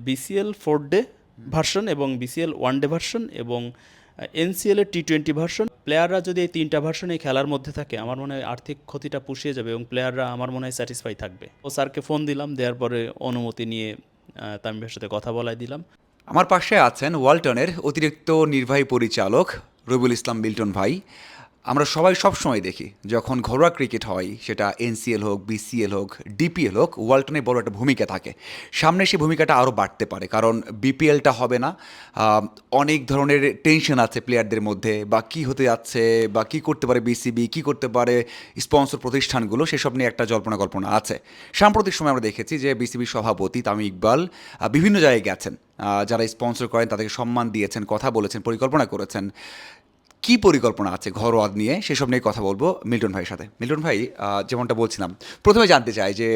BCL 4 day version এবং BCL 1 day version এবং NCL এর টি-20 ভার্সন। প্লেয়াররা যদি এই তিনটা ভার্সনে খেলার মধ্যে থাকে আমার মনে হয় আর্থিক ক্ষতিটা পুষিয়ে যাবে এবং প্লেয়াররা আমার মনে হয় স্যাটিসফাই থাকবে। ও স্যারকে ফোন দিলাম, দেওয়ার পরে অনুমতি নিয়ে তামিমের সাথে কথা বলাই দিলাম। আমার পাশে আছেন ওয়ালটনের অতিরিক্ত নির্বাহী পরিচালক রবিউল ইসলাম মিল্টন ভাই। আমরা সবাই সবসময় দেখি যখন ঘরোয়া ক্রিকেট হয়, সেটা এনসিএল হোক, বিসিএল হোক, ডিপিএল হোক, ওয়ালটনের বড় একটা ভূমিকা থাকে। সামনে সেই ভূমিকাটা আরও বাড়তে পারে, কারণ বিপিএলটা হবে না। অনেক ধরনের টেনশন আছে প্লেয়ারদের মধ্যে, বা কী হতে যাচ্ছে, বা কী করতে পারে বিসিবি, কী করতে পারে স্পন্সর প্রতিষ্ঠানগুলো, সেসব নিয়ে একটা জল্পনা কল্পনা আছে। সাম্প্রতিক সময় আমরা দেখেছি যে বিসিবির সভাপতি তামিম ইকবাল বিভিন্ন জায়গায় গেছেন, যারা স্পন্সর করেন তাদেরকে সম্মান দিয়েছেন, কথা বলেছেন, পরিকল্পনা করেছেন। কি পরিকল্পনা আছে ঘরোয়া নিয়ে, সেসব নিয়ে কথা বলবো মিল্টন ভাইয়ের সাথে। মিল্টন ভাই, যেমনটা বলছিলাম, প্রথমে জানতে চাই যে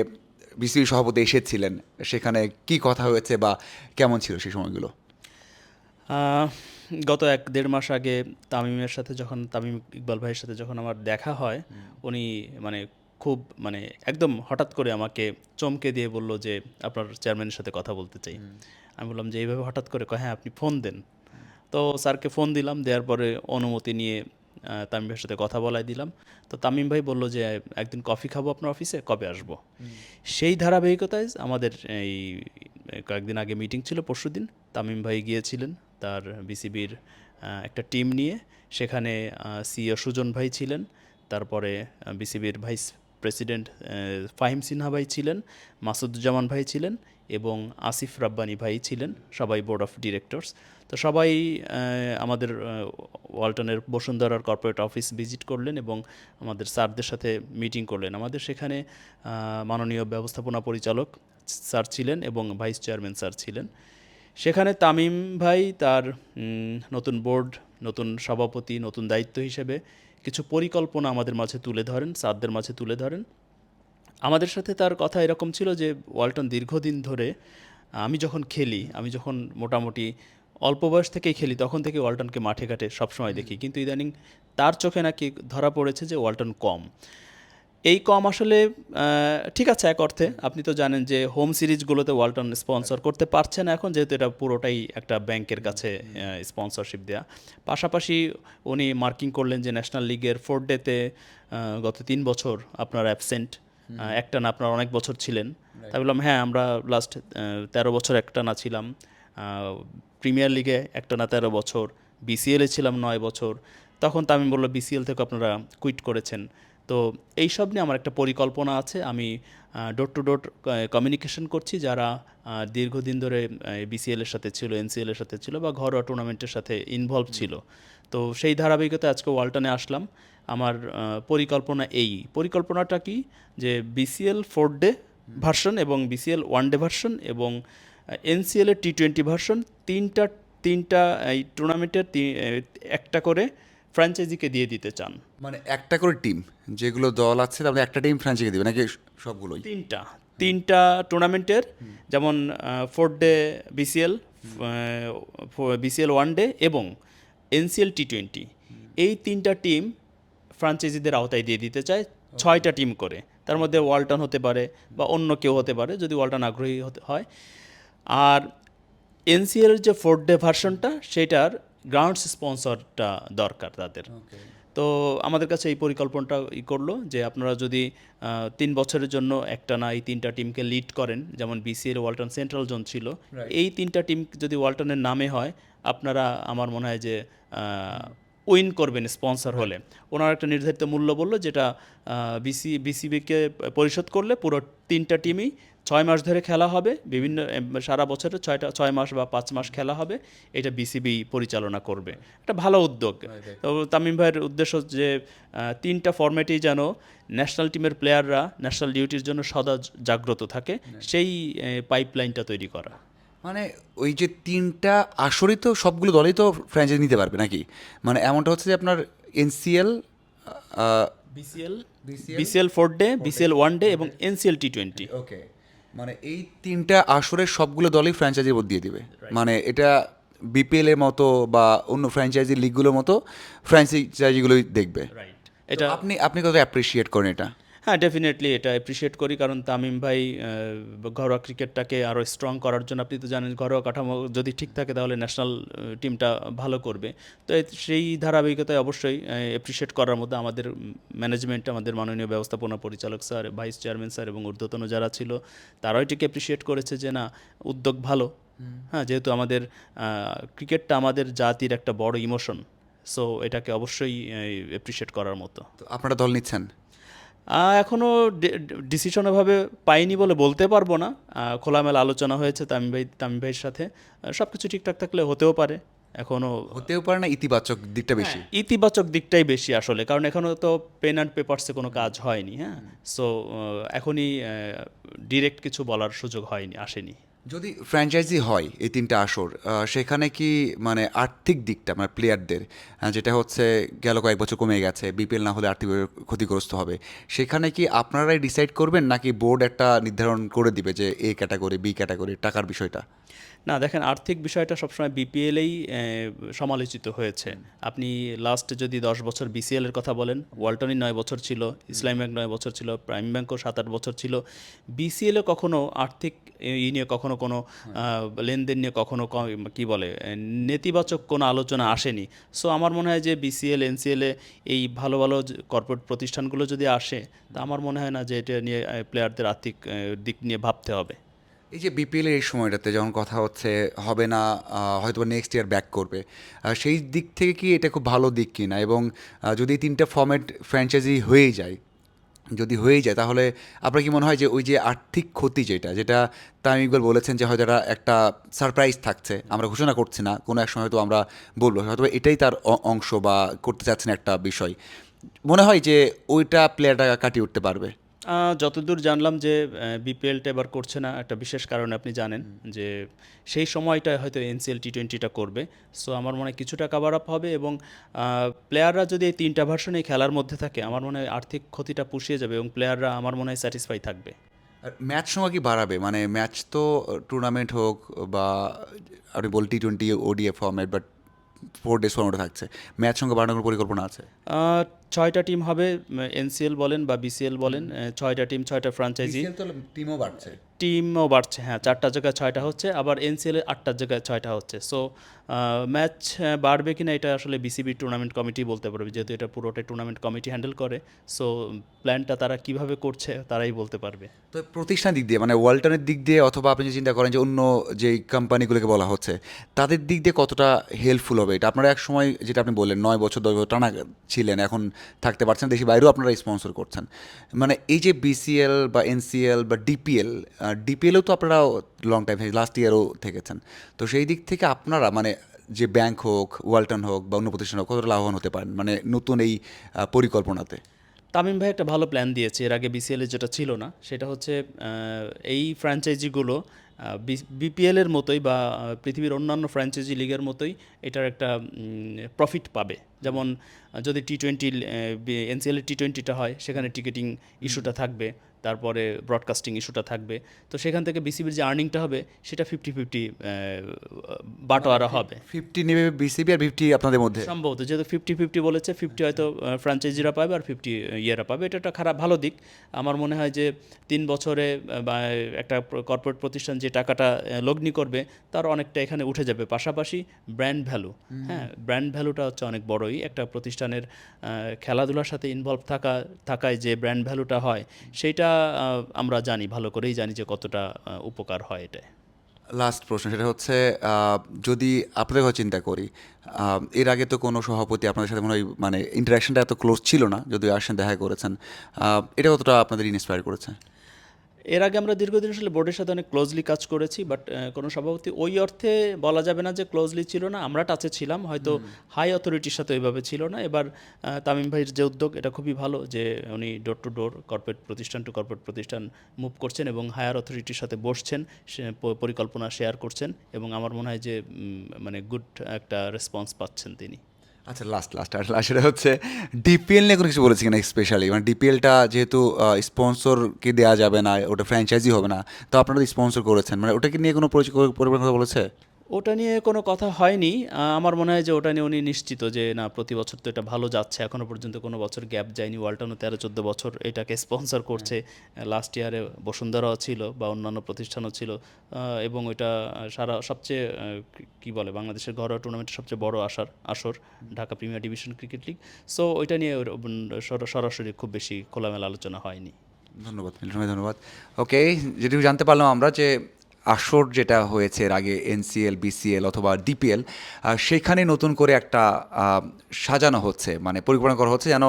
বিসিবি সভাপতি এসেছিলেন, সেখানে কি কথা হয়েছে বা কেমন ছিল সেই সময়গুলো? গত 1-1.5 মাস আগে তামিম ইকবাল ভাইয়ের সাথে যখন আমার দেখা হয়, উনি মানে খুব একদম হঠাৎ করে আমাকে চমকে দিয়ে বলল যে আপনার চেয়ারম্যানের সাথে কথা বলতে চাই। আমি বললাম যে এইভাবে হঠাৎ করে? কয় হ্যাঁ, আপনি ফোন দেন। তো স্যারকে ফোন দিলাম, দেওয়ার পরে অনুমতি নিয়ে তামিম ভাইয়ের সাথে কথা বলাই দিলাম। তো তামিম ভাই বলল যে একদিন কফি খাবো আপনার অফিসে, কবে আসবো? সেই ধারাবাহিকতায় আমাদের এই কয়েকদিন আগে মিটিং ছিল, পরশুদিন তামিম ভাই গিয়েছিলেন তার বিসিবির একটা টিম নিয়ে। সেখানে সিইও সুজন ভাই ছিলেন, তারপরে বিসিবির ভাইস প্রেসিডেন্ট ফাহিম সিনহা ভাই ছিলেন, মাসুদুজ্জামান ভাই ছিলেন এবং আসিফ রাব্বানি ভাই ছিলেন, সবাই বোর্ড অফ ডিরেক্টরস। তো সবাই আমাদের ওয়ালটনের বসুন্ধরার কর্পোরেট অফিস ভিজিট করলেন এবং আমাদের স্যারদের সাথে মিটিং করলেন। আমাদের সেখানে মাননীয় ব্যবস্থাপনা পরিচালক স্যার ছিলেন এবং ভাইস চেয়ারম্যান স্যার ছিলেন। সেখানে তামিম ভাই তার নতুন বোর্ড, নতুন সভাপতি, নতুন দায়িত্ব হিসেবে কিছু পরিকল্পনা আমাদের মাঝে তুলে ধরেন, স্যারদের মাঝে তুলে ধরেন। আমাদের সাথে তার কথা এরকম ছিল যে ওয়ালটন দীর্ঘদিন ধরে, আমি যখন মোটামুটি অল্প বয়স থেকেই খেলি, তখন থেকে ওয়ালটনকে মাঠে ঘাটে সবসময় দেখি, কিন্তু ইদানিং তার চোখে নাকি ধরা পড়েছে যে ওয়ালটন কম। এই কম আসলে ঠিক আছে, এক অর্থে আপনি তো জানেন যে হোম সিরিজগুলোতে ওয়ালটন স্পন্সর করতে পারছে না এখন, যেহেতু এটা পুরোটাই একটা ব্যাংকের কাছে স্পন্সরশিপ দেয়া। পাশাপাশি উনি মার্কিং করলেন যে ন্যাশনাল লিগের 4 ডেতে গত 3 বছর আপনার অ্যাবসেন্ট, একটানা আপনার অনেক বছর ছিলেন। তাই বললাম হ্যাঁ, আমরা লাস্ট 13 বছর একটানা ছিলাম, প্রিমিয়ার লিগে একটানা 13 বছর, বিসিএলে ছিলাম 9 বছর। তখন তামিম বলল বিসিএল থেকে আপনারা কুইট করেছেন। তো এইসব নিয়ে আমার একটা পরিকল্পনা আছে। আমি ডোর টু ডোর কমিউনিকেশন করছি যারা দীর্ঘদিন ধরে বিসিএলের সাথে ছিল, এনসিএলের সাথে ছিল বা ঘরোয়া টুর্নামেন্টের সাথে ইনভলভ ছিল। তো সেই ধারাবাহিকতায় আজকে ওয়ালটনে আসলাম। আমার পরিকল্পনাটা কি, যে বিসিএল 4 ডে ভার্সন এবং বিসিএল 1 ডে ভার্সন এবং এনসিএল এর টি-20 ভার্সন, তিনটা এই টুর্নামেন্টের একটা করে ফ্র্যাঞ্চাইজিকে দিয়ে দিতে চান। মানে একটা করে টিম, যেগুলো দল আছে তাহলে একটা টিম ফ্রাঞ্চাইজি দিবে নাকি সবগুলোই? তিনটা টুর্নামেন্টের, যেমন 4 ডে বিসিএল, বিসিএল 1 ডে এবং এনসিএল টি-20, এই তিনটা টিম ফ্র্যাঞ্চাইজিদের আওতায় দিয়ে দিতে চায়। 6টা টিম করে, তার মধ্যে ওয়ালটন হতে পারে বা অন্য কেউ হতে পারে যদি ওয়ালটন আগ্রহী হয়। আর এনসিএল যে 4 ডে ভার্সনটা, সেটার গ্রাউন্ডস স্পন্সরটা দরকার তাদের। তো আমাদের কাছে এই পরিকল্পনাটা করলো যে আপনারা যদি 3 বছরের জন্য একটানা এই তিনটা টিমকে লিড করেন, যেমন বিসিএল ওয়ালটন সেন্ট্রাল জোন ছিল, এই তিনটা টিম যদি ওয়ালটনের নামে হয়, আপনারা আমার মনে হয় যে উইন করবেন স্পন্সর হলে। ওনার একটা নির্ধারিত মূল্য বললো, যেটা বিসিবিকে পরিশোধ করলে পুরো তিনটা টিমই 6 মাস ধরে খেলা হবে, বিভিন্ন সারা বছরে 6 মাস বা 5 মাস খেলা হবে। এটা বিসিবি পরিচালনা করবে, একটা ভালো উদ্যোগ। তো তামিম ভাইয়ের উদ্দেশ্য যে তিনটা ফরম্যাটেই যেন ন্যাশনাল টিমের প্লেয়াররা ন্যাশনাল ডিউটির জন্য সদা জাগ্রত থাকে, সেই পাইপলাইনটা তৈরি করা। মানে ওই যে তিনটা আসরই তো সবগুলো দলেই তো ফ্র্যাঞ্চাইজি নিতে পারবে নাকি? মানে এমনটা হচ্ছে যে আপনার NCL, BCL 4 day, BCL 1 day এবং এনসিএল টি-20। ওকে, মানে এই তিনটা আসরের সবগুলো দলই ফ্র্যাঞ্চাইজি দিয়ে দিবে। মানে এটা বিপিএল এর মতো বা অন্য ফ্র্যাঞ্চাইজি লিগগুলোর মতো ফ্র্যাঞ্চাইজিগুলোই দেখবে। এটা আপনি আপনি কত অ্যাপ্রিসিয়েট করেন এটা? হ্যাঁ, ডেফিনেটলি এটা অ্যাপ্রিসিয়েট করি, কারণ তামিম ভাই ঘরোয়া ক্রিকেটটাকে আরও স্ট্রং করার জন্য, আপনি তো জানেন ঘরোয়া কাঠামো যদি ঠিক থাকে তাহলে ন্যাশনাল টিমটা ভালো করবে। তো সেই ধারাবাহিকতায় অবশ্যই অ্যাপ্রিসিয়েট করার মধ্যে আমাদের ম্যানেজমেন্ট, আমাদের মাননীয় ব্যবস্থাপনা পরিচালক স্যার, ভাইস চেয়ারম্যান স্যার এবং ঊর্ধ্বতন যারা ছিল তারাও এটিকে অ্যাপ্রিসিয়েট করেছে যে না, উদ্যোগ ভালো। হ্যাঁ, যেহেতু আমাদের ক্রিকেটটা আমাদের জাতির একটা বড় ইমোশন, সো এটাকে অবশ্যই অ্যাপ্রিসিয়েট করার মতো। তো আপনারা দল নিচ্ছেন? এখনও ডিসিশন ওভাবে পাইনি বলে বলতে পারবো না। খোলামেলা আলোচনা হয়েছে তামিম ভাইয়ের সাথে। সব কিছু ঠিকঠাক থাকলে হতেও পারে। এখনও হতেও পারে না, ইতিবাচক দিকটা বেশি। ইতিবাচক দিকটাই বেশি আসলে, কারণ এখনও তো পেন অ্যান্ড পেপারসে কোনো কাজ হয়নি। হ্যাঁ, সো এখনই ডিরেক্ট কিছু বলার সুযোগ হয়নি, আসেনি। যদি ফ্র্যাঞ্চাইজি হয় এই তিনটা আসর, সেখানে কি মানে আর্থিক দিকটা মানে প্লেয়ারদের, যেটা হচ্ছে গেল কয়েক বছর কমে গেছে, বিপিএল না হলে আর্থিকভাবে ক্ষতিগ্রস্ত হবে, সেখানে কি আপনারাই ডিসাইড করবেন নাকি বোর্ড একটা নির্ধারণ করে দিবে যে এ ক্যাটাগরি বি ক্যাটাগরি টাকার বিষয়টা? না, দেখেন, আর্থিক বিষয়টা সবসময় বিপিএলেই সমালোচিত হয়েছে। আপনি লাস্ট যদি 10 বছর বিসিএল এর কথা বলেন, ওয়ালটনই 9 বছর ছিল, ইসলামী ব্যাংক 9 বছর ছিল, প্রাইম ব্যাংকও 7-8 বছর ছিল। বিসিএলে কখনো আর্থিক নিয়ে কখনো কোনো লেনদেন নিয়ে কখনো কি বলে নেতিবাচক কোনো আলোচনা আসেনি। সো আমার মনে হয় যে বিসিএল এনসিএলে এই ভালো ভালো কর্পোরেট প্রতিষ্ঠানগুলো যদি আসে, তা আমার মনে হয় না যে এটা নিয়ে প্লেয়ারদের আর্থিক দিক নিয়ে ভাবতে হবে। এই যে বিপিএলের এই সময়টাতে যখন কথা হচ্ছে হবে না, হয়তো নেক্সট ইয়ার ব্যাক করবে, সেই দিক থেকে কি এটা খুব ভালো দিক কিনা? এবং যদি তিনটা ফর্ম্যাট ফ্র্যাঞ্চাইজি যদি হয়েই যায় তাহলে আপনার কি মনে হয় যে ওই যে আর্থিক ক্ষতি যেটা তামিম ইকবাল বলেছেন যে হয়তো এটা একটা সারপ্রাইজ থাকছে, আমরা ঘোষণা করছি না, কোনো এক সময় হয়তো আমরা বলবো, হয়তো এটাই তার অংশ বা করতে চাচ্ছেন একটা বিষয়, মনে হয় যে ওইটা প্লেয়ারটা কাটিয়ে উঠতে পারবে? যতদূর জানলাম যে বিপিএলটা এবার করছে না, একটা বিশেষ কারণে আপনি জানেন যে সেই সময়টায় হয়তো এনসিএল টি20টা করবে। সো আমার মনে হয় কিছুটা কাভার আপ হবে, এবং প্লেয়াররা যদি এই তিনটা ভার্সনে খেলার মধ্যে থাকে, আমার মনে হয় আর্থিক ক্ষতিটা পুষিয়ে যাবে এবং প্লেয়াররা আমার মনে হয় স্যাটিসফাই থাকবে। আর ম্যাচ সময় কি বাড়াবে? মানে ম্যাচ তো টুর্নামেন্ট হোক বা আপনি বল টি20 ওডিএফ ফর্ম্যাট, বাট 4 ডেজ ফর্ম্যাটে থাকছে, ম্যাচ সঙ্গে বাড়ানোর কোনো পরিকল্পনা আছে? 6টা টিম হবে, এনসিএল বলেন বা বিসিএল বলেন, 6টা টিম, 6টা ফ্র্যাঞ্চাইজি। বিসিএল তো টিমও বাড়ছে। টিমও বাড়ছে, হ্যাঁ, 4টার জায়গায় 6টা হচ্ছে, আবার এনসিএল 8টার জায়গায় 6টা হচ্ছে। সো ম্যাচ বাড়বে কিনা এটা আসলে বিসিবি টুর্নামেন্ট কমিটি বলতে পারবে, যেহেতু এটা পুরোটাই টুর্নামেন্ট কমিটি হ্যান্ডেল করে। সো প্ল্যানটা তারা কিভাবে করছে তারাই বলতে পারবে। তো প্রতিষ্ঠান দিক দিয়ে মানে ওয়ালটনের দিক দিয়ে, অথবা আপনি যদি চিন্তা করেন যে অন্য যেই কোম্পানিগুলোকে বলা হচ্ছে তাদের দিক দিয়ে কতটা হেল্পফুল হবে এটা? আপনারা এক সময় যেটা আপনি বললেন 9 বছর 10 বছর টানা ছিলেন, এখন থাকতে পারছেন, দেশের বাইরেও আপনারা স্পন্সর করছেন, মানে এই যে বিসিএল বা এনসিএল বা ডিপিএলও তো আপনারা লং টাইম লাস্ট ইয়ারও থেকেছেন, তো সেই দিক থেকে আপনারা মানে যে ব্যাংক হোক, ওয়ালটন হোক বা অন্য প্রতিষ্ঠান হোক, কতটা লাভবান হতে পারেন মানে নতুন এই পরিকল্পনাতে? তামিম ভাই একটা ভালো প্ল্যান দিয়েছে, এর আগে বিসিএলে যেটা ছিল না, সেটা হচ্ছে এই ফ্র্যাঞ্চাইজিগুলো বিপিএলের মতোই বা পৃথিবীর অন্যান্য ফ্র্যাঞ্চাইজি লিগের মতোই এটার একটা প্রফিট পাবে। যেমন যদি টি20 এনসিএলের টি20টা হয়, সেখানে টিকেটিং ইস্যুটা থাকবে, তারপরে ব্রডকাস্টিং ইস্যুটা থাকবে। তো সেখান থেকে বিসিবির যে আর্নিংটা হবে সেটা 50-50 বাটোয়ারা হবে। 50 নেবে বিসিবি আর 50 আপনাদের মধ্যে? সম্ভবত, যেহেতু 50-50 বলেছে, 50 হয়তো ফ্র্যাঞ্চাইজিরা পাবে আর 50 ইয়েরা পাবে। এটা একটা খারাপ ভালো দিক। আমার মনে হয় যে 3 বছরে বা একটা কর্পোরেট প্রতিষ্ঠান যে টাকাটা লগ্নি করবে তার অনেকটা এখানে উঠে যাবে। পাশাপাশি ব্র্যান্ড ভ্যালু, হ্যাঁ, ব্র্যান্ড ভ্যালুটা হচ্ছে অনেক বড়ই। একটা প্রতিষ্ঠানের খেলাধুলার সাথে ইনভলভ থাকায় যে ব্র্যান্ড ভ্যালুটা হয়, সেইটা আমরা জানি, ভালো করেই জানি যে কতটা উপকার হয় এটা। লাস্ট প্রশ্ন সেটা হচ্ছে, যদি আপনাদের কথা চিন্তা করি, এর আগে তো কোনো সভাপতি আপনাদের সাথে মনে হয় মানে ইন্টারাকশনটা এত ক্লোজ ছিল না, যদিও আসেন দেখা করেছেন, এটা কতটা আপনাদের ইন্সপায়ার করেছে? এর আগে আমরা দীর্ঘদিন আসলে বোর্ডের সাথে অনেক ক্লোজলি কাজ করেছি, বাট কোনো সভাপতি ওই অর্থে বলা যাবে না যে ক্লোজলি ছিল না, আমরা টাচে ছিলাম, হয়তো হাই অথরিটির সাথে ওইভাবে ছিল না। এবার তামিম ভাইয়ের যে উদ্যোগ, এটা খুবই ভালো যে উনি ডোর টু ডোর, কর্পোরেট প্রতিষ্ঠান টু কর্পোরেট প্রতিষ্ঠান মুভ করছেন এবং হায়ার অথরিটির সাথে বসছেন, পরিকল্পনা শেয়ার করছেন, এবং আমার মনে হয় যে মানে গুড একটা রেসপন্স পাচ্ছেন তিনি। আচ্ছা, সেটা হচ্ছে ডিপিএল নিয়ে কোনো কিছু বলেছি কিনা স্পেশালি? মানে ডিপিএলটা যেহেতু স্পন্সরকে দেওয়া যাবে না, ওটা ফ্র্যাঞ্চাইজি হবে না, তো আপনারা স্পন্সর করেছেন, মানে ওটাকে নিয়ে কোনো পরিকল্পনা কথা বলেছে? ওটা নিয়ে কোনো কথা হয়নি। আমার মনে হয় যে ওটা নিয়ে উনি নিশ্চিত যে না, প্রতি বছর তো এটা ভালো যাচ্ছে। এখনো পর্যন্ত কোনো বছর গ্যাপ যায়নি। ওয়ালটনও 13-14 বছর এটাকে স্পন্সর করছে। লাস্ট ইয়ারে বসুন্ধরাও ছিল বা অন্যান্য প্রতিষ্ঠানও ছিল। এবং ওইটা সারা সবচেয়ে কি বলে, বাংলাদেশের ঘরোয়া টুর্নামেন্টের সবচেয়ে বড় আসর Dhaka premier division cricket league. So ওইটা নিয়ে সরাসরি খুব বেশি খোলামেলা আলোচনা হয়নি। ধন্যবাদ মিল্টন ভাই, ধন্যবাদ। ওকে, যেটুকু জানতে পারলাম আমরা যে আসর যেটা হয়েছে এর আগে এনসিএল, বিসিএল অথবা ডিপিএল, সেখানে নতুন করে একটা সাজানো হচ্ছে, মানে পরিকল্পনা করা হচ্ছে যেন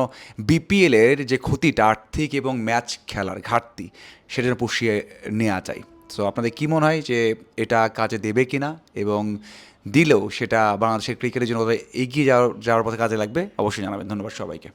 বিপিএলের যে ক্ষতিটা আর্থিক এবং ম্যাচ খেলার ঘাটতি সেটা যেন পুষিয়ে নেওয়া যায়। সো আপনাদের কী মনে হয় যে এটা কাজে দেবে কিনা, এবং দিলেও সেটা বাংলাদেশের ক্রিকেটের জন্য এগিয়ে যাওয়ার পথে কাজে লাগবে? অবশ্যই জানাবেন। ধন্যবাদ সবাইকে।